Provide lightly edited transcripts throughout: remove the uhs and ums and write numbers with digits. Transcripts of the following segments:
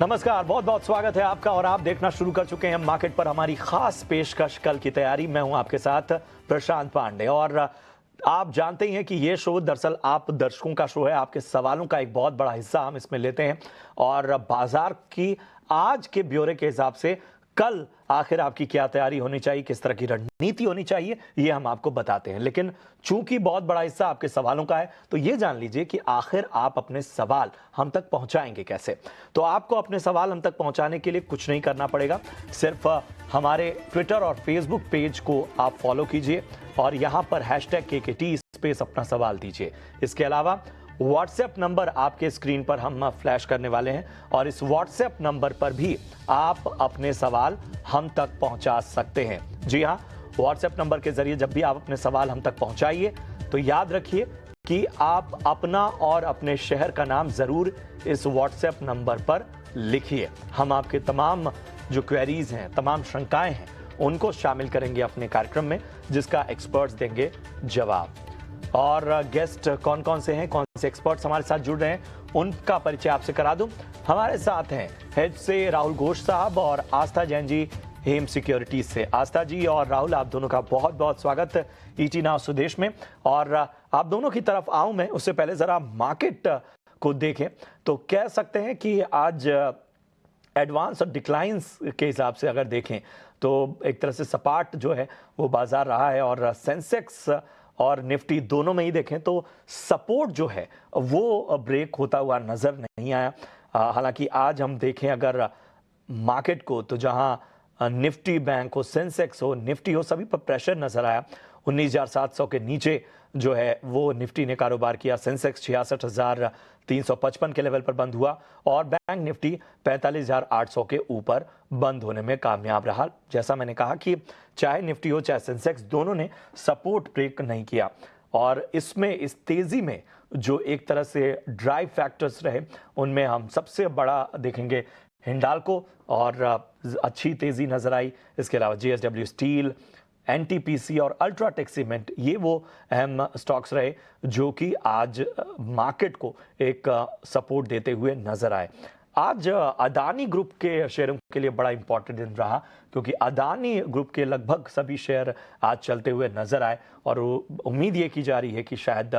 नमस्कार, बहुत बहुत स्वागत है आपका और आप देखना शुरू कर चुके हैं मार्केट पर हमारी खास पेशकश कल की तैयारी। मैं हूं आपके साथ प्रशांत पांडे और आप जानते ही हैं कि ये शो दरअसल आप दर्शकों का शो है। आपके सवालों का एक बहुत बड़ा हिस्सा हम इसमें लेते हैं और बाजार की आज के ब्यौरे के हिसाब से कल आखिर आपकी क्या तैयारी होनी चाहिए, किस तरह की रणनीति होनी चाहिए, ये हम आपको बताते हैं। लेकिन चूंकि बहुत बड़ा हिस्सा आपके सवालों का है तो ये जान लीजिए कि आखिर आप अपने सवाल हम तक पहुंचाएंगे कैसे। तो आपको अपने सवाल हम तक पहुंचाने के लिए कुछ नहीं करना पड़ेगा, सिर्फ हमारे ट्विटर और फेसबुक पेज को आप फॉलो कीजिए और यहां पर #KKT स्पेस अपना सवाल दीजिए। इसके अलावा व्हाट्सएप नंबर आपके स्क्रीन पर हम फ्लैश करने वाले हैं और इस व्हाट्सएप नंबर पर भी आप अपने सवाल हम तक पहुंचा सकते हैं। जी हां, व्हाट्सएप नंबर के जरिए जब भी आप अपने सवाल हम तक पहुंचाइए तो याद रखिए कि आप अपना और अपने शहर का नाम जरूर इस व्हाट्सएप नंबर पर लिखिए। हम आपके तमाम जो क्वेरीज हैं, तमाम शंकाएं हैं, उनको शामिल करेंगे अपने कार्यक्रम में, जिसका एक्सपर्ट्स देंगे जवाब। और गेस्ट कौन कौन से हैं, कौन से एक्सपर्ट्स हमारे साथ जुड़ रहे हैं, उनका परिचय आपसे करा दूं। हमारे साथ हैं हेड से राहुल घोष साहब और आस्था जैन जी हेम सिक्योरिटीज से। आस्था जी और राहुल, आप दोनों का बहुत बहुत स्वागत ईटी नाउ स्वदेश में। और आप दोनों की तरफ आऊं मैं, उससे पहले जरा मार्केट को देखें तो कह सकते हैं कि आज एडवांस और डिक्लाइंस के हिसाब से अगर देखें तो एक तरह से सपाट जो है वो बाजार रहा है और सेंसेक्स और निफ्टी दोनों में ही देखें तो सपोर्ट जो है वो ब्रेक होता हुआ नजर नहीं आया। हालांकि आज हम देखें अगर मार्केट को तो जहां निफ्टी बैंक हो, सेंसेक्स हो, निफ्टी हो, सभी पर प्रेशर नजर आया। 19,700 के नीचे जो है वो निफ्टी ने कारोबार किया। सेंसेक्स 66,355 के लेवल पर बंद हुआ और बैंक निफ्टी 45,800 के ऊपर बंद होने में कामयाब रहा। जैसा मैंने कहा कि चाहे निफ्टी हो चाहे सेंसेक्स, दोनों ने सपोर्ट ब्रेक नहीं किया और इसमें इस तेजी में जो एक तरह से ड्राइव फैक्टर्स रहे उनमें हम सबसे बड़ा देखेंगे हिंडाल्को और अच्छी तेजी नजर आई। इसके अलावा JSW स्टील, NTPC और अल्ट्राटेक सीमेंट, ये वो अहम स्टॉक्स रहे जो कि आज मार्केट को एक सपोर्ट देते हुए नजर आए। आज अदानी ग्रुप के शेयरों के लिए बड़ा इंपॉर्टेंट दिन रहा क्योंकि अदानी ग्रुप के लगभग सभी शेयर आज चलते हुए नजर आए और उम्मीद ये की जा रही है कि शायद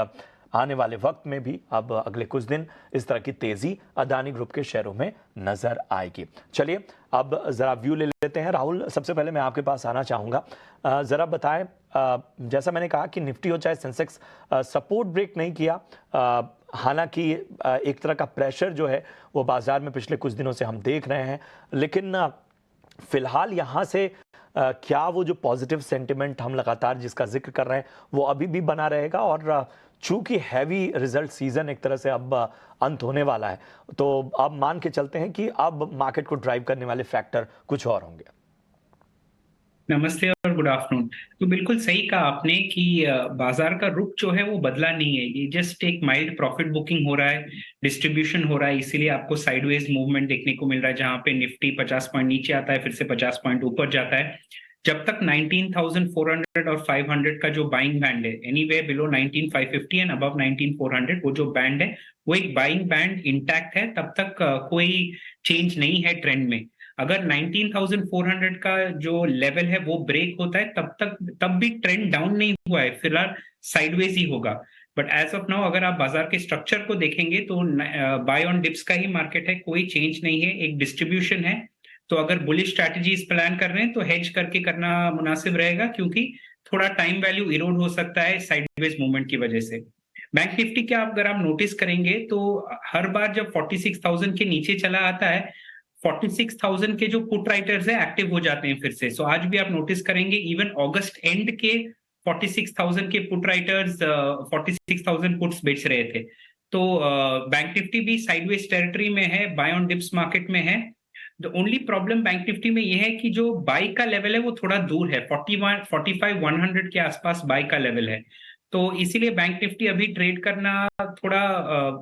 आने वाले वक्त में भी अब अगले कुछ दिन इस तरह की तेजी अदानी ग्रुप के शेयरों में नजर आएगी। चलिए अब जरा व्यू ले लेते हैं। राहुल, सबसे पहले मैं आपके पास आना चाहूंगा, जरा बताएं, जैसा मैंने कहा कि निफ्टी हो चाहे सेंसेक्स सपोर्ट ब्रेक नहीं किया। हालांकि एक तरह का प्रेशर जो है वो बाजार में पिछले कुछ दिनों से हम देख रहे हैं, लेकिन फिलहाल यहां से क्या वो जो पॉजिटिव सेंटिमेंट हम लगातार जिसका जिक्र कर रहे हैं वो अभी भी बना रहेगा? और चूंकि हैवी रिजल्ट सीजन एक तरह से अब अंत होने वाला है तो अब मान के चलते हैं कि अब मार्केट को ड्राइव करने वाले फैक्टर कुछ और होंगे। नमस्ते और गुड आफ्टरनून। तो बिल्कुल सही कहा आपने कि बाजार का रुख जो है वो बदला नहीं है। ये जस्ट एक माइल्ड प्रॉफिट बुकिंग हो रहा है, डिस्ट्रीब्यूशन हो रहा है, इसीलिए आपको साइडवेज मूवमेंट देखने को मिल रहा है जहां पे निफ्टी 50 पॉइंट नीचे आता है, फिर से 50 पॉइंट ऊपर जाता है। जब तक 19,400 और 500 का जो बाइंग बैंड है, एनीवेयर बिलो 19,550 एंड अबव 19,400, वो जो बैंड है वो एक बाइंग बैंड इंटैक्ट है, तब तक कोई चेंज नहीं है ट्रेंड में। अगर 19,400 का जो लेवल है वो ब्रेक होता है तब भी ट्रेंड डाउन नहीं हुआ है, फिलहाल साइडवेज ही होगा। बट एज ऑफ नाउ अगर आप बाजार के स्ट्रक्चर को देखेंगे तो बाय ऑन डिप्स का ही मार्केट है, कोई चेंज नहीं है, एक डिस्ट्रीब्यूशन है। तो अगर बुलिश स्ट्रैटेजीज प्लान कर रहे हैं तो हेज करके करना मुनासिब रहेगा, क्योंकि थोड़ा टाइम वैल्यू इरोड हो सकता है साइडवेज मूवमेंट की वजह से। बैंक निफ्टी क्या अगर आप नोटिस करेंगे तो हर बार जब 46,000 के नीचे चला आता है, 46,000 के जो पुट राइटर्स है एक्टिव हो जाते हैं फिर से। सो आज भी आप नोटिस करेंगे इवन अगस्त एंड के 46,000 के पुट राइटर्स 46,000 पुट्स बेच रहे थे। तो बैंक निफ्टी भी साइडवेज टेरिटरी में है, बाय ऑन डिप्स मार्केट में है। The only problem bank Nifty में यह है कि जो बाई का लेवल है वो थोड़ा दूर है, 45,100 के आसपास बाई का लेवल है। तो इसीलिए बैंक निफ्टी अभी ट्रेड करना थोड़ा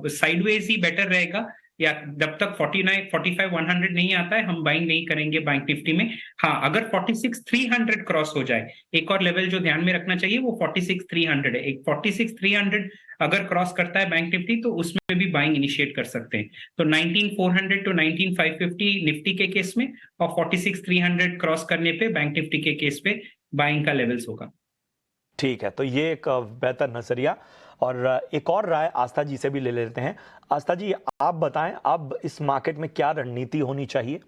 साइडवेज ही बेटर रहेगा, या जब तक 45,100 नहीं आता है हम बाइंग नहीं करेंगे बैंक निफ्टी में। हाँ, अगर 46,300 क्रॉस हो जाए, एक और लेवल जो ध्यान में रखना चाहिए वो 46,300 है। एक 46,300 अगर क्रॉस करता है बैंक निफ्टी तो उसमें भी बाइंग इनिशिएट कर सकते हैं। तो 19400 टू 19550 निफ्टी के केस में और 46300 क्रॉस करने पे बैंक निफ्टी के केस पे बाइंग का लेवल्स होगा। ठीक है, तो ये एक बेहतर नजरिया। और एक और राय आस्था जी से भी ले लेते हैं। आस्था जी, आप बताएं अब इस मार्केट में क्या रणनीति होनी चाहिए?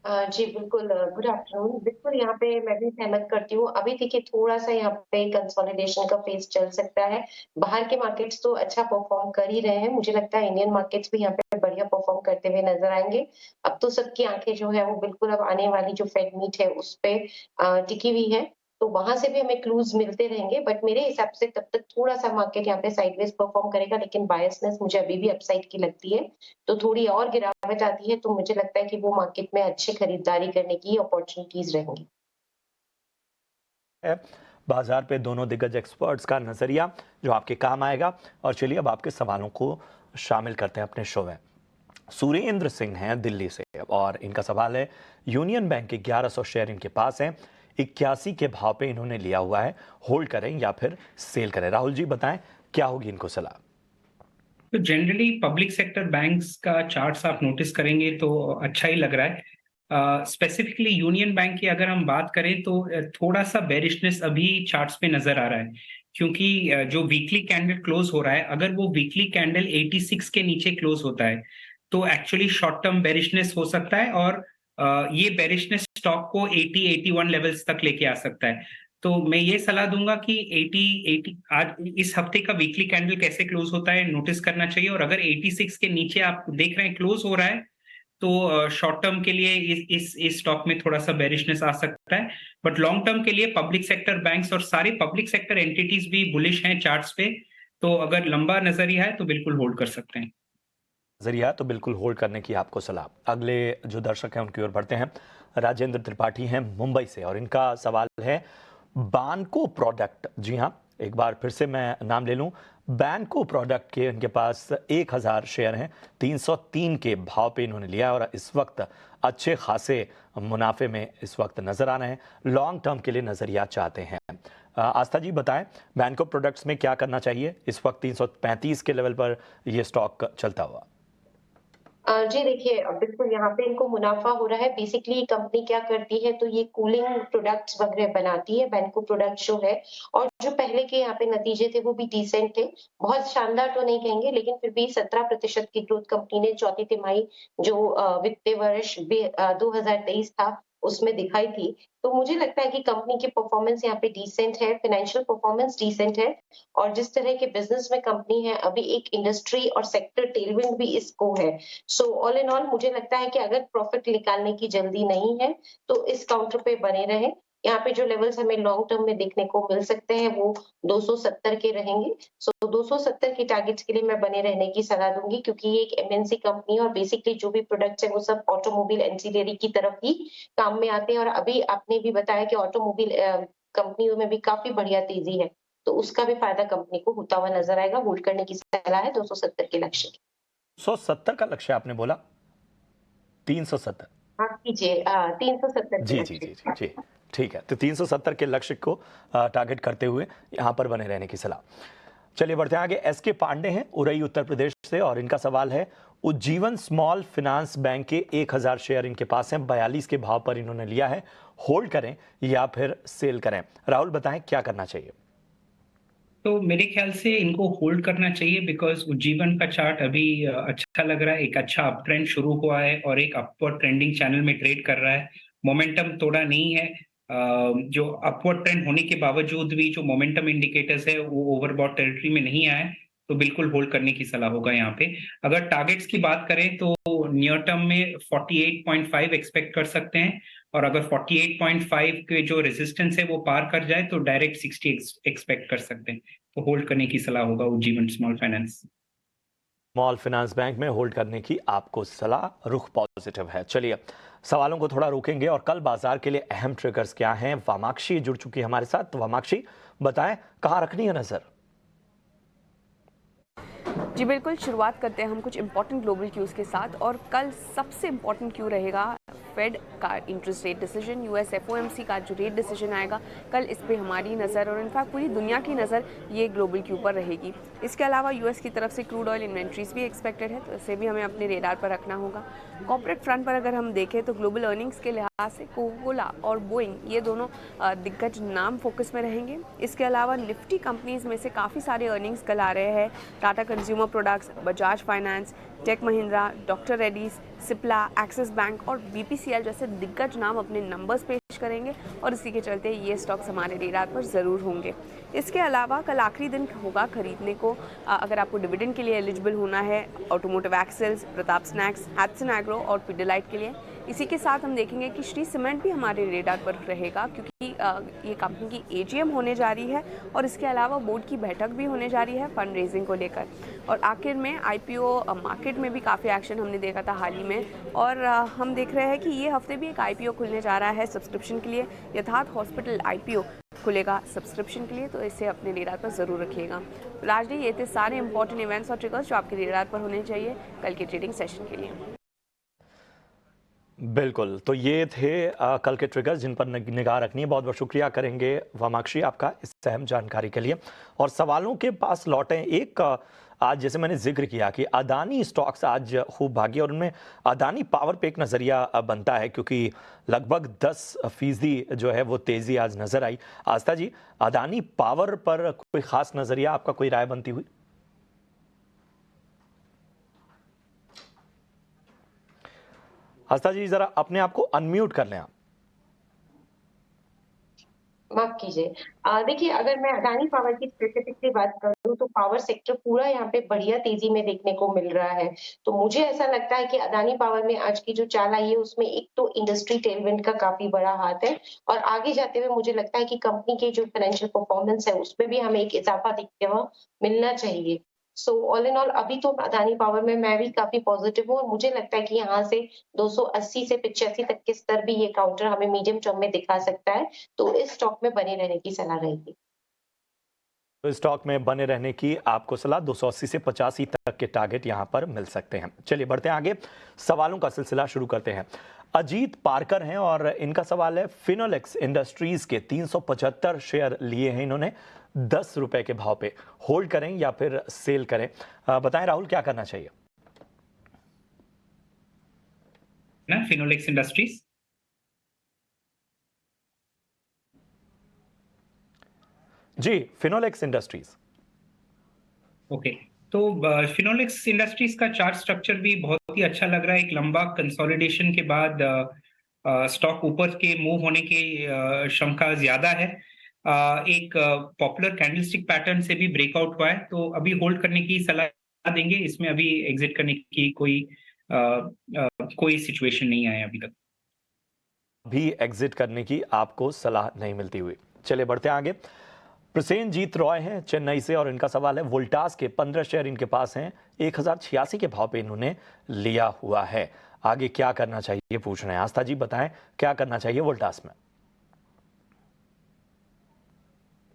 जी बिल्कुल, गुड आफ्टरनून। बिल्कुल यहाँ पे मैं भी सहमत करती हूँ। अभी देखिए थोड़ा-सा यहाँ पे कंसोलिडेशन का फेज़ चल सकता है। बाहर के मार्केट्स तो अच्छा परफ़ॉर्म कर ही रहे हैं। मुझे लगता है इंडियन मार्केट्स भी यहाँ पे बढ़िया परफ़ॉर्म करते हुए नज़र आएँगे। अब तो सबकी आँखें जो है वो बिल्कुल अब आने वाली जो फेड मीट है उस पे टिकी हुई है। तो वहाँ से भी हमें क्लूज़ मिलते रहेंगे, बट मेरे हिसाब से तब तक थोड़ा-सा मार्केट यहाँ पे साइडवेज़ परफ़ॉर्म करेगा, लेकिन बायसनेस मुझे अभी भी अपसाइड की लगती है। तो थोड़ी और गिरावट आती है तो मुझे लगता है कि वो मार्केट में अच्छी खरीदारी करने की अपॉर्चुनिटीज रहेंगी। है बाजार पे दोनों दिग्गज एक्सपर्ट्स का नजरिया जो आपके काम आएगा। और चलिए अब आपके सवालों को शामिल करते हैं अपने शो में। सुरेंद्र सिंह हैं दिल्ली से और इनका सवाल है, यूनियन बैंक के 1100 शेयर इनके पास हैं, 81 के भाव पे इन्होंने लिया हुआ है, होल्ड करें या फिर सेल करें? राहुल जी बताएं क्या होगी इनको सलाह? तो जनरली पब्लिक सेक्टर बैंक्स का चार्ट्स आप नोटिस करेंगे तो अच्छा ही लग रहा है। स्पेसिफिकली यूनियन बैंक की अगर हम बात करें तो थोड़ा सा बेरिशनेस अभी चार्ट्स पे नजर आ रहा है, क्योंकि जो वीकली कैंडल क्लोज हो रहा है, अगर वो वीकली कैंडल 86 के नीचे क्लोज होता है तो एक्चुअली शॉर्ट टर्म बेरिशनेस हो सकता है, और ये बेरिशनेस स्टॉक को 80-81 लेवल्स तक लेके आ सकता है। तो मैं ये सलाह दूंगा कि 80 आज इस हफ्ते का वीकली कैंडल कैसे क्लोज होता है नोटिस करना चाहिए, और अगर 86 के नीचे आप देख रहे हैं क्लोज हो रहा है तो शॉर्ट टर्म के लिए इस स्टॉक में थोड़ा सा बेरिशनेस आ सकता है। बट लॉन्ग टर्म के लिए पब्लिक सेक्टर बैंक्स और सारी पब्लिक सेक्टर एंटिटीज भी बुलिश हैं चार्ट्स पे, तो अगर लंबा नजरिया है तो बिल्कुल होल्ड कर सकते हैं। नजरिया तो बिल्कुल होल्ड करने की आपको सलाह। अगले जो दर्शक हैं उनकी ओर बढ़ते हैं। राजेंद्र त्रिपाठी हैं मुंबई से और इनका सवाल है बानको प्रोडक्ट। जी हाँ, एक बार फिर से मैं नाम ले लूं, बैंको प्रोडक्ट के इनके पास 1000 शेयर हैं, 303 के भाव पे इन्होंने लिया और इस वक्त अच्छे खासे मुनाफे में इस वक्त नजर आ रहे हैं। लॉन्ग टर्म के लिए नजरिया चाहते हैं। आस्था जी बताएं बैंको प्रोडक्ट्स में क्या करना चाहिए इस वक्त 335 के लेवल पर ये स्टॉक चलता हुआ? जी देखिए, बिल्कुल यहाँ पे इनको मुनाफा हो रहा है। बेसिकली कंपनी क्या करती है, तो ये कूलिंग प्रोडक्ट्स वगैरह बनाती है, बैंको प्रोडक्ट जो है। और जो पहले के यहाँ पे नतीजे थे वो भी डिसेंट थे। बहुत शानदार तो नहीं कहेंगे, लेकिन फिर भी 17% की ग्रोथ कंपनी ने चौथी तिमाही जो वित्तीय वर्ष 2023 था उसमें दिखाई थी। तो मुझे लगता है कि कंपनी की परफॉर्मेंस यहाँ पे डिसेंट है, फाइनेंशियल परफॉर्मेंस डिसेंट है। और जिस तरह के बिजनेस में कंपनी है, अभी एक इंडस्ट्री और सेक्टर टेलविंड भी इसको है। सो ऑल इन ऑल मुझे लगता है कि अगर प्रॉफिट निकालने की जल्दी नहीं है तो इस काउंटर पे बने रहें। यहाँ पे जो लेवल्स हमें लॉन्ग टर्म में देखने को मिल सकते हैं वो 270 के रहेंगे। सो 270 के टारगेट्स के लिए मैं बने रहने की सलाह दूंगी, क्योंकि ये एक एमएनसी कंपनी है और बेसिकली जो भी प्रोडक्ट्स है वो सब ऑटोमोबाइल एंसिलरी की तरफ ही काम में आते हैं। और अभी आपने भी बताया कि ऑटोमोबाइल कंपनियों में भी काफी बढ़िया तेजी है, तो उसका भी फायदा कंपनी को होता हुआ नजर आएगा। होल्ड करने की सलाह है 270 के लक्ष्य की। 170 का लक्ष्य आपने बोला? 370? माफ कीजिए, 370 के जी जी लक्ष्य जी की। जी जी, ठीक है। तो 370 के लक्ष्य को टारगेट करते हुए यहाँ पर बने रहने की सलाह। चलिए बढ़ते हैं आगे। एसके पांडे हैं उरई उत्तर प्रदेश से और इनका सवाल है, उज्जीवन स्मॉल फाइनेंस बैंक के 1000 शेयर इनके पास हैं, 42 के भाव पर इन्होंने लिया है, होल्ड करें या फिर सेल करें? राहुल बताएं क्या करना चाहिए? तो मेरे ख्याल से इनको होल्ड करना चाहिए, बिकॉज उज्जीवन का चार्ट अभी अच्छा लग रहा है, एक अच्छा अप ट्रेंड शुरू हुआ है और एक अपवर्ड ट्रेंडिंग चैनल में ट्रेड कर रहा है। मोमेंटम तोड़ा नहीं है। जो अपवर्ड ट्रेंड होने के बावजूद भी जो मोमेंटम इंडिकेटर्स है वो ओवरबॉट टेरिटरी में नहीं आए, तो बिल्कुल होल्ड करने की सलाह होगा यहाँ पे। अगर टारगेट्स की बात करें तो नियर टर्म में 48.5 एक्सपेक्ट कर सकते हैं, और अगर 48.5 के जो रेजिस्टेंस है वो पार कर जाए तो डायरेक्ट 60 एक्सपेक्ट कर सकते हैं। तो होल्ड करने की सलाह होगा Ujjivan small finance. Small finance bank में होल्ड करने की आपको सलाह, रुख पॉजिटिव है। चलिए सवालों को थोड़ा रोकेंगे और कल बाजार के लिए अहम ट्रिगर्स क्या हैं, वामाक्षी जुड़ चुकी है हमारे साथ। तो वामाक्षी बताएं कहां रखनी है नजर? जी बिल्कुल, शुरुआत करते हैं हम कुछ इंपॉर्टेंट ग्लोबल क्यूज़ के साथ। और कल सबसे इंपॉर्टेंट क्यू रहेगा फेड का interest rate decision, US FOMC का जो रेट डिसीजन आएगा कल, इस पे हमारी नज़र और इनफैक्ट पूरी दुनिया की नज़र ये ग्लोबल क्यू पर रहेगी। इसके अलावा यूएस की तरफ से क्रूड ऑयल इन्वेंट्रीज भी एक्सपेक्टेड है, तो इसे भी हमें अपने रेडार पर रखना होगा। कॉर्पोरेट फ्रंट पर अगर हम देखें तो ग्लोबल अर्निंग्स के लिहाज से कोका-कोला और बोइंग ये दोनों दिग्गज नाम फोकस में रहेंगे। इसके अलावा निफ्टी कंपनीज में से काफ़ी सारे अर्निंग्स कल आ रहे हैं। Tata consumer products, Bajaj finance, tech Mahindra, doctor Reddy's, Cipla, Axis bank और बीपीसीएल जैसे दिग्गज नाम अपने नंबर्स पेश करेंगे और इसी के चलते ये स्टॉक्स हमारे रेडार पर ज़रूर होंगे। इसके अलावा कल आखिरी दिन होगा खरीदने को, अगर आपको डिविडेंड के लिए एलिजिबल होना है, ऑटोमोटिव एक्सेल्स, प्रताप स्नैक्स, हैट्सन एग्रो और पिडिलाइट के लिए। इसी के साथ हम देखेंगे कि श्री सीमेंट भी हमारे रेडार पर रहेगा, क्योंकि ये कंपनी की एजीएम होने जा रही है और इसके अलावा बोर्ड की बैठक भी होने जा रही है फंड रेजिंग को लेकर। और आखिर में आईपीओ मार्केट में भी काफ़ी एक्शन हमने देखा था हाल ही में, और हम देख रहे हैं कि ये हफ्ते भी एक आईपीओ खुलने जा रहा है सब्सक्रिप्शन के लिए। यथार्थ हॉस्पिटल आईपीओ खुलेगा सब्सक्रिप्शन के लिए, तो इसे अपने रेडार पर ज़रूर रखिएगा। राजडी, ये थे सारे इंपॉर्टेंट इवेंट्स और ट्रिगर्स जो आपके रेडार पर होने चाहिए कल के ट्रेडिंग सेशन के लिए। बिल्कुल, तो ये थे कल के ट्रिगर्स जिन पर निगाह रखनी है। बहुत बहुत शुक्रिया करेंगे वामाक्षी आपका इस अहम जानकारी के लिए। और सवालों के पास लौटें, एक आज जैसे मैंने जिक्र किया कि अदानी स्टॉक्स आज खूब भागी और उनमें अदानी पावर पे एक नज़रिया बनता है, क्योंकि लगभग 10% जो है वो तेज़ी आज नज़र आई। आस्था जी, अदानी पावर पर कोई ख़ास नज़रिया, आपका कोई राय बनती हुई? आस्था जी, जरा अपने आप को अनम्यूट कर लें आप। माफ कीजिए। देखिए, अगर मैं अदानी पावर की स्पेसिफिकली बात करूँ तो पावर सेक्टर पूरा यहाँ पे बढ़िया तेजी में देखने को मिल रहा है। तो मुझे ऐसा लगता है कि अदानी पावर में आज की जो चाल आई है उसमें एक तो इंडस्ट्री टेलविंड का काफी बड़ा हाथ है, और आगे जाते हुए मुझे लगता है कि कंपनी के जो फाइनेंशियल परफॉर्मेंस है उसमें भी हमें एक इजाफा दिखते हुआ मिलना चाहिए। सो ऑल इन ऑल अभी तो अदानी पावर में मैं भी काफी पॉजिटिव हूँ, और मुझे लगता है कि यहाँ से 280 से 85 तक के स्तर भी ये काउंटर हमें मीडियम टर्म में दिखा सकता है। तो इस स्टॉक में बने रहने की सलाह रहेगी। तो स्टॉक में बने रहने की आपको सलाह, 280 से 85 तक के टारगेट यहां पर मिल सकते हैं। चलिए बढ़ते हैं आगे, सवालों का सिलसिला शुरू करते हैं। अजीत पारकर हैं और इनका सवाल है, फिनोलेक्स इंडस्ट्रीज के 375 शेयर लिए हैं इन्होंने 10 रुपए के भाव पे, होल्ड करें या फिर सेल करें? बताएं राहुल, क्या करना चाहिए? ना फिनोलेक्स इंडस्ट्रीज जी, फिनोलेक्स इंडस्ट्रीज। ओके, तो फिनोलेक्स इंडस्ट्रीज का चार्ट स्ट्रक्चर भी बहुत ही अच्छा लग रहा है। एक लंबा कंसोलिडेशन के बाद स्टॉक ऊपर के मूव होने की क्षमता ज्यादा है। एक पॉपुलर कैंडलस्टिक पैटर्न से भी ब्रेकआउट हुआ है, तो अभी होल्ड करने की सलाह देंगे। इसमें अभी एग्जिट करने की कोई सिचुएशन नहीं आया अभी तक। भी एग्जिट करने की आपको सलाह नहीं मिलती हुई। चलिए बढ़ते हैं आगे। प्रसेनजीत रॉय हैं चेन्नई से और इनका सवाल है, वोल्टास के 15 शेयर इनके पास हैं, 1086 के भाव पे इन्होंने लिया हुआ है, आगे क्या करना चाहिए पूछ रहे हैं। आस्था जी बताएं, क्या करना चाहिए वोल्टास में?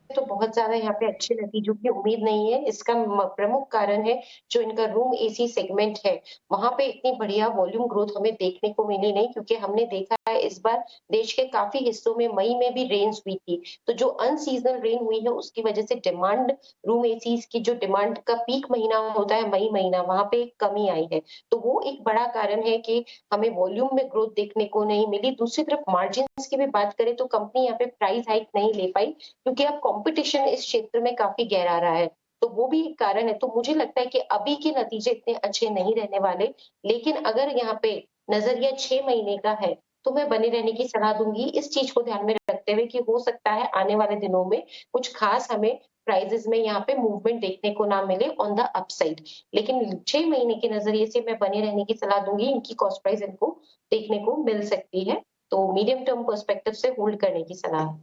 तो बहुत ज्यादा यहाँ पे अच्छे नतीजों की उम्मीद नहीं है। इसका प्रमुख कारण है जो इनका रूम एसी सेगमेंट है, वहां पे इतनी बढ़िया वॉल्यूम ग्रोथ हमें देखने को मिली नहीं, क्योंकि हमने देखा है इस बार देश के काफी हिस्सों में मई में भी रेन्स हुई थी। तो जो अनसीजनल रेन हुई है उसकी वजह से डिमांड, रूम एसी की जो डिमांड का पीक महीना होता है मई महीना, वहां पे एक कमी आई है। तो वो एक बड़ा कारण है कि हमें वॉल्यूम में ग्रोथ देखने को नहीं मिली। दूसरी तरफ मार्जिन की भी बात करें तो कंपनी यहाँ पे प्राइस हाइक नहीं ले पाई, क्योंकि अब कंपटीशन इस क्षेत्र में काफी गहरा रहा है। तो वो भी एक कारण है। तो मुझे लगता है कि अभी के नतीजे इतने अच्छे नहीं रहने वाले, लेकिन अगर यहाँ पे नजरिया 6 महीने का है तो मैं बने रहने की सलाह दूंगी, इस चीज को ध्यान में रखते हुए कि हो सकता है आने वाले दिनों में कुछ खास हमें प्राइजेस में यहाँ पे मूवमेंट देखने को ना मिले ऑन द अपसाइड। लेकिन 6 महीने के नजरिए से मैं बने रहने की सलाह दूंगी, इनकी कॉस्ट प्राइस इनको देखने को मिल सकती है, तो मीडियम टर्म पर्सपेक्टिव से होल्ड करने की सलाह है।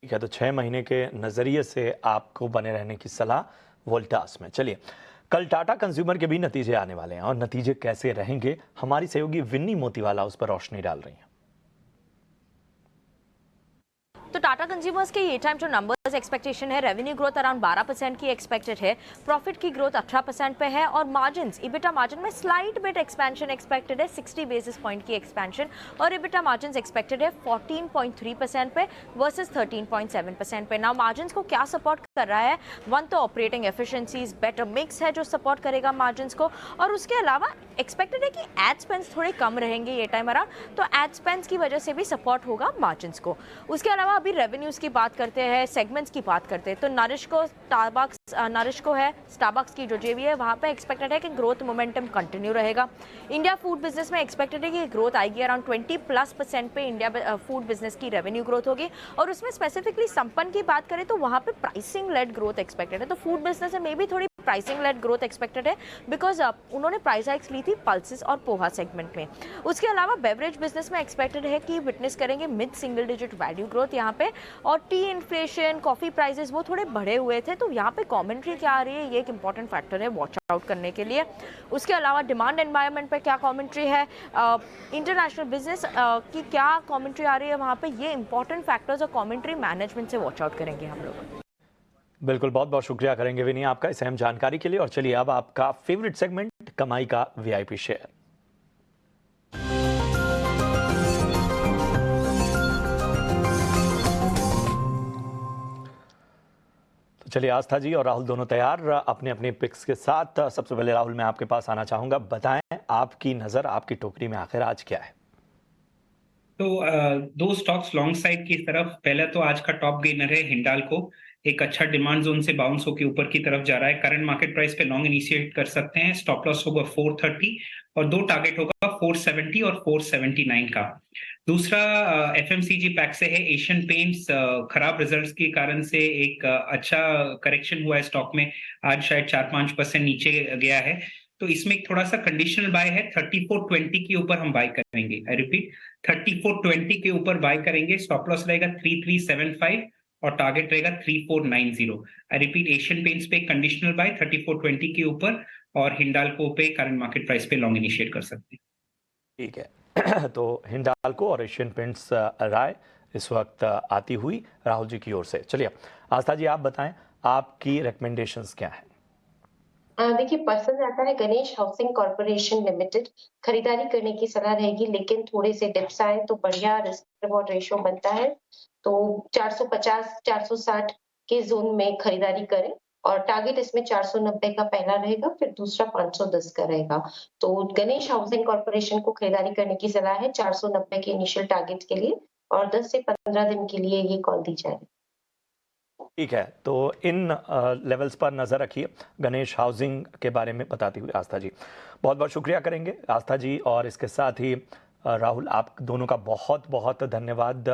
ठीक है, तो 6 महीने के नजरिए से आपको बने रहने की सलाह वोल्टास में। चलिए, कल टाटा कंज्यूमर के भी नतीजे आने वाले हैं और नतीजे कैसे रहेंगे, हमारी सहयोगी विन्नी मोतीवाला उस पर रोशनी डाल रही हैं। तो टाटा कंज्यूमर्स के ये टाइम जो नंबर्स एक्सपेक्टेशन है, रेवेन्यू ग्रोथ अराउंड 12% की एक्सपेक्टेड है, प्रॉफिट की ग्रोथ 18% पे है और मार्जिन्स, इबिटा मार्जिन में स्लाइट बिट एक्सपेंशन एक्सपेक्टेड है, 60 बेसिस पॉइंट की एक्सपेंशन, और इबिटा मार्जिन्स एक्सपेक्टेड है 14.3% पे वर्सेस 13.7% पे। नाउ मार्जिन्स को क्या सपोर्ट कर रहा है? वन तो ऑपरेटिंग एफिशिएंसीज, बेटर मिक्स है जो सपोर्ट करेगा मार्जिन्स को, और उसके अलावा एक्सपेक्टेड है कि एड स्पेंड्स थोड़े कम रहेंगे ये टाइम अराउंड, तो एड स्पेंड्स की वजह से भी सपोर्ट होगा मार्जिन्स को। उसके अलावा अभी रेवेन्यूज़ की बात करते हैं, सेगमेंट्स की बात करते हैं, तो नारिश को है स्टारबक्स की जो जेवी है वहाँ पे एक्सपेक्टेड है कि ग्रोथ मोमेंटम कंटिन्यू रहेगा। इंडिया फूड बिजनेस में एक्सपेक्टेड है कि ग्रोथ आएगी अराउंड 20+% पे इंडिया फूड बिजनेस की रेवेन्यू ग्रोथ होगी, और उसमें स्पेसिफिकली संपन्न की बात करें तो वहाँ पे प्राइसिंग लेड ग्रोथ एक्सपेक्टेड है। तो फूड बिजनेस में भी थोड़ी प्राइसिंग लेड ग्रोथ एक्सपेक्टेड है बिकॉज उन्होंने प्राइस हाइक्स ली थी पल्सेस और पोहा सेगमेंट में। उसके अलावा बेवरेज बिजनेस में एक्सपेक्टेड है कि विटनेस करेंगे mid single digit value growth यहाँ पे, और टी इन्फ्लेशन, कॉफी प्राइसेस वो थोड़े बढ़े हुए थे, तो यहाँ पे कमेंट्री क्या आ रही है ये एक इंपॉर्टेंट फैक्टर है वॉच आउट करने के लिए। उसके अलावा डिमांड एनवायरनमेंट पे क्या कमेंट्री है, इंटरनेशनल बिजनेस की क्या कमेंट्री आ रही है वहाँ पे, ये इंपॉर्टेंट फैक्टर्स और कमेंट्री मैनेजमेंट से वॉच आउट करेंगे हम लोग। बिल्कुल, बहुत बहुत शुक्रिया करेंगे विनी आपका इस अहम जानकारी के लिए। और चलिए अब आपका फेवरेट सेगमेंट कमाई का वीआईपी शेयर। तो चलिए आस्था जी और राहुल दोनों तैयार अपने अपने पिक्स के साथ। सबसे पहले राहुल मैं आपके पास आना चाहूंगा, बताएं आपकी नजर आपकी टोकरी में आखिर आज क्या है? तो दो स्टॉक्स लॉन्ग साइड की तरफ। पहला तो आज का टॉप गेनर है हिंडाल्को, एक अच्छा डिमांड जोन से बाउंस होकर ऊपर की तरफ जा रहा है। करंट मार्केट प्राइस पे लॉन्ग इनिशिएट कर सकते हैं। स्टॉप लॉस होगा 430 और दो टारगेट होगा 470 और 479 का। दूसरा एफएमसीजी पैक से है एशियन पेंट्स। खराब रिजल्ट्स के कारण से एक अच्छा करेक्शन हुआ है स्टॉक में, आज शायद 4-5% नीचे गया है, तो इसमें एक थोड़ा सा कंडीशनल बाय है। 3420 के ऊपर हम बाय करेंगे। आई रिपीट 3420 के ऊपर बाय करेंगे। स्टॉप लॉस रहेगा 3375 और टारगेट रहेगा 3490। आई रिपीट एशियन पेंट्स पे कंडीशनल बाय 3420 के ऊपर और हिंडाल्को पे करंट मार्केट प्राइस पे लॉन्ग इनिशिएट कर सकते हैं। ठीक है तो हिंडाल्को और एशियन पेंट्स राय इस वक्त आती हुई राहुल जी की ओर से। चलिए आस्था जी आप बताएं आपकी रिकमेंडेशंस क्या है? देखिए, पसंद आता है गणेश हाउसिंग कॉर्पोरेशन लिमिटेड। खरीदारी करने की सलाह रहेगी, लेकिन थोड़े से डिप्स आए तो बढ़िया रिस्क रिवॉर्ड रेशियो बनता है, तो 450-460 के जोन में खरीदारी करें और टारगेट इसमें 490 का पहला रहेगा, फिर दूसरा 510 का रहेगा। तो गणेश हाउसिंग कॉर्पोरेशन को खरीदारी करने की सलाह है 490 के इनिशियल टारगेट के लिए, और 10 से 15 दिन के लिए ये कॉल दी जाए। ठीक है, तो इन लेवल्स पर नज़र रखिए गणेश हाउसिंग के बारे में बताती हुई आस्था जी। बहुत बहुत शुक्रिया करेंगे आस्था जी, और इसके साथ ही राहुल आप दोनों का बहुत बहुत धन्यवाद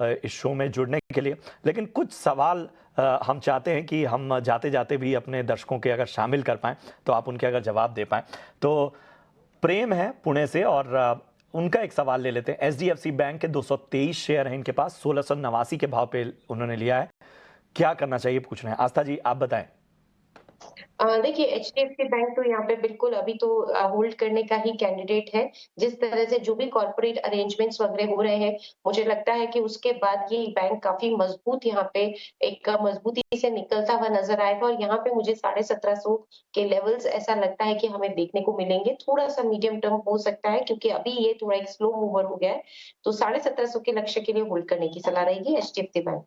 इस शो में जुड़ने के लिए। लेकिन कुछ सवाल हम चाहते हैं कि हम जाते जाते भी अपने दर्शकों के अगर शामिल कर पाएँ तो आप उनके अगर जवाब दे पाएँ। तो प्रेम है पुणे से और उनका एक सवाल ले लेते हैं। एचडीएफसी बैंक के 223 शेयर हैं इनके पास, 1689 के भाव पे उन्होंने लिया है, क्या करना चाहिए पूछ रहे हैं। आस्था जी आप बताएं। देखिए, एचडीएफसी बैंक तो यहाँ पे बिल्कुल अभी तो होल्ड करने का ही कैंडिडेट है। जिस तरह से जो भी कॉर्पोरेट अरेंजमेंट्स वगैरह हो रहे हैं, मुझे लगता है कि उसके बाद ये बैंक काफी मजबूत यहाँ पे एक मजबूती से निकलता हुआ नजर आएगा, और यहाँ पे मुझे 1750 के लेवल्स ऐसा लगता है कि हमें देखने को मिलेंगे। थोड़ा सा मीडियम टर्म हो सकता है क्योंकि अभी ये थोड़ा एक स्लो मूवर हो गया है, तो 1750 के लक्ष्य के लिए होल्ड करने की सलाह रहेगी एचडीएफसी बैंक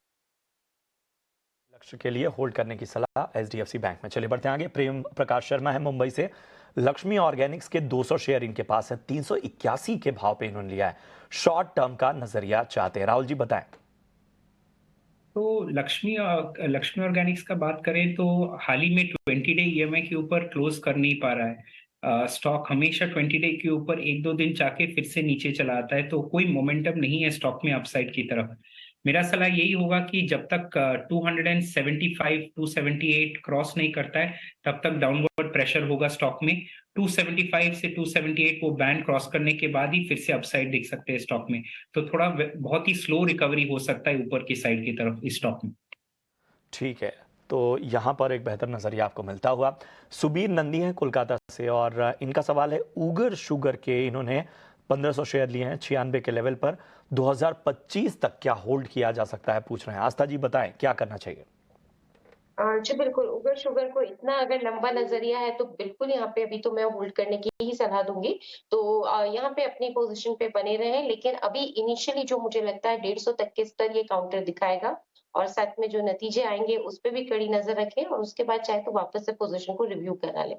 के लिए होल्ड करने की सलाह एचडीएफसी बैंक में। चलिए बढ़ते हैं आगे। प्रेम प्रकाश शर्मा है मुंबई से, लक्ष्मी ऑर्गेनिक्स के 200 शेयर इनके पास है, 381 के भाव पे इन्होंने लिया है, शॉर्ट टर्म का नजरिया चाहते हैं। राहुल जी बताएं। तो लक्ष्मी ऑर्गेनिक्स का बात करें तो हाल ही में 20 डे ईएमआई के ऊपर क्लोज कर नहीं पा रहा है। स्टॉक हमेशा 20 डे के ऊपर एक दो दिन जाके फिर से नीचे चला आता है, तो कोई मोमेंटम नहीं है स्टॉक में अपसाइड की तरफ। मेरा सलाह यही होगा कि जब तक 275 278 क्रॉस नहीं करता है तब तक डाउनवर्ड प्रेशर होगा स्टॉक में। 275 से 278 वो बैंड क्रॉस करने के बाद ही फिर से अपसाइड दिख सकते हैं स्टॉक में, तो थोड़ा बहुत ही स्लो रिकवरी हो सकता है ऊपर की साइड की तरफ इस स्टॉक में। ठीक है, तो यहाँ पर एक बेहतर नजरिया आपको मिलता हुआ। सुबीर नंदी हैं कोलकाता से और इनका सवाल है उगर शुगर के इन्होंने 1500 शेयर लिए हैं 96 के लेवल पर। 2025 तक क्या होल्ड किया जा सकता है, पूछ रहे हैं। आस्था जी बताएं क्या करना चाहिए। जी बिल्कुल, उगर शुगर को इतना अगर लंबा नज़रिया है तो बिल्कुल यहाँ पे अभी तो मैं होल्ड करने की ही सलाह दूँगी। तो यहाँ पे अपनी पोज़ीशन पे बने रहें, लेकिन अभी इनिशियली जो मुझे लगता है 150 तक के स्तर ये काउंटर दिखाएगा और साथ में जो नतीजे आएँगे उस पे भी कड़ी नज़र रखें और उसके बाद चाहे तो वापस से पोज़ीशन को रिव्यू करा लें।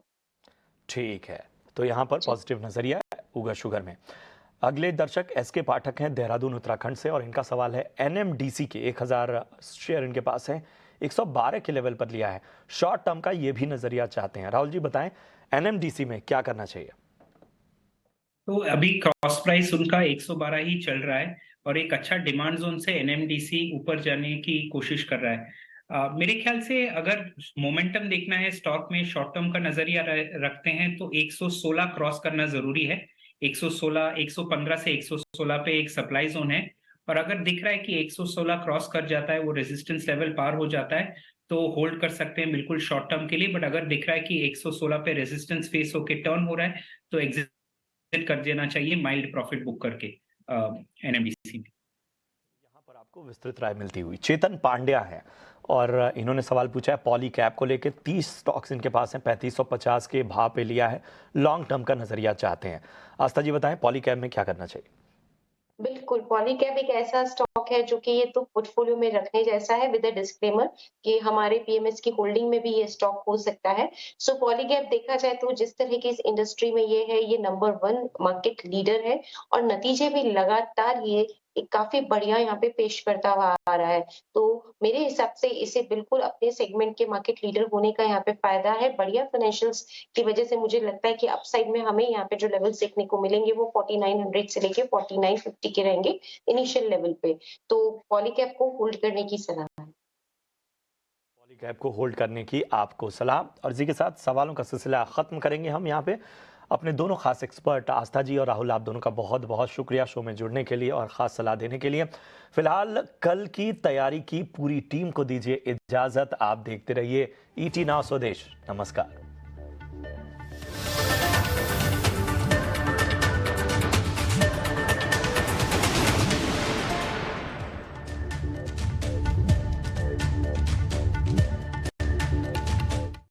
ठीक है, तो यहाँ पर जी। पॉजिटिव नजरिया है उगर शुगर में। अगले दर्शक एसके पाठक हैं देहरादून उत्तराखंड से और इनका सवाल है एनएमडीसी के 1000 शेयर इनके पास है, 112 के लेवल पर लिया है, शॉर्ट टर्म का ये भी नजरिया चाहते हैं। राहुल जी बताएं एनएमडीसी में क्या करना चाहिए। तो अभी क्रॉस प्राइस उनका 112 ही चल रहा है और एक अच्छा डिमांड जोन से एनएमडीसी ऊपर जाने की कोशिश कर रहा है। मेरे ख्याल से अगर मोमेंटम देखना है स्टॉक में, शॉर्ट टर्म का नजरिया रखते हैं तो 116 क्रॉस करना जरूरी है। 116, 115 से 116 पे एक सप्लाई जोन है और अगर दिख रहा है कि 116 क्रॉस कर जाता है, वो रेजिस्टेंस लेवल पार हो जाता है, तो होल्ड कर सकते हैं बिल्कुल शॉर्ट टर्म के लिए। बट अगर दिख रहा है कि 116 पे रेजिस्टेंस फेस होके टर्न हो रहा है तो एग्जिट कर देना चाहिए माइल्ड प्रॉफिट बुक करके एनएमडीसी में। यहाँ पर आपको विस्तृत राय मिलती हुई चेतन पांड्या है और इन्होंने सवाल पूछा है पॉली कैप को लेकर। 30 स्टॉक्स इनके पास हैं, 3550 के भाव पे लिया है, लॉन्ग टर्म का नजरिया चाहते हैं। आस्था जी बताएं पॉली कैप में क्या करना चाहिए। बिल्कुल, पॉलीकैब एक ऐसा स्टॉक है जो कि ये तो पोर्टफोलियो में रखने जैसा है विद अ डिस्क्लेमर कि हमारे पीएमएस की होल्डिंग में भी ये स्टॉक हो सकता है। सो पॉलीकैब देखा जाए तो जिस तरह की इस इंडस्ट्री में ये है, ये नंबर 1 मार्केट लीडर है और नतीजे भी लगातार ये एक काफी बढ़िया यहाँ पे पेश करता हुआ आ रहा है। तो मेरे हिसाब से इसे बिल्कुल अपने सेगमेंट के मार्केट लीडर होने का यहाँ पे फायदा है। बढ़िया फाइनेंशियल्स की वजह से मुझे लगता है कि अपसाइड में हमें यहाँ पे जो लेवल्स देखने को मिलेंगे वो 4900 से लेके 4950 के रहेंगे इनिशियल लेवल पे। तो पॉलीकैप को होल्ड करने की सलाह है। पॉली कैप को होल्ड करने की आपको सलाह। और इसी के साथ सवालों का सिलसिला खत्म करेंगे हम यहाँ पे। अपने दोनों खास एक्सपर्ट आस्था जी और राहुल, आप दोनों का बहुत बहुत शुक्रिया शो में जुड़ने के लिए और खास सलाह देने के लिए। फिलहाल कल की तैयारी की पूरी टीम को दीजिए इजाजत। आप देखते रहिए ईटी नाउ स्वदेश। नमस्कार।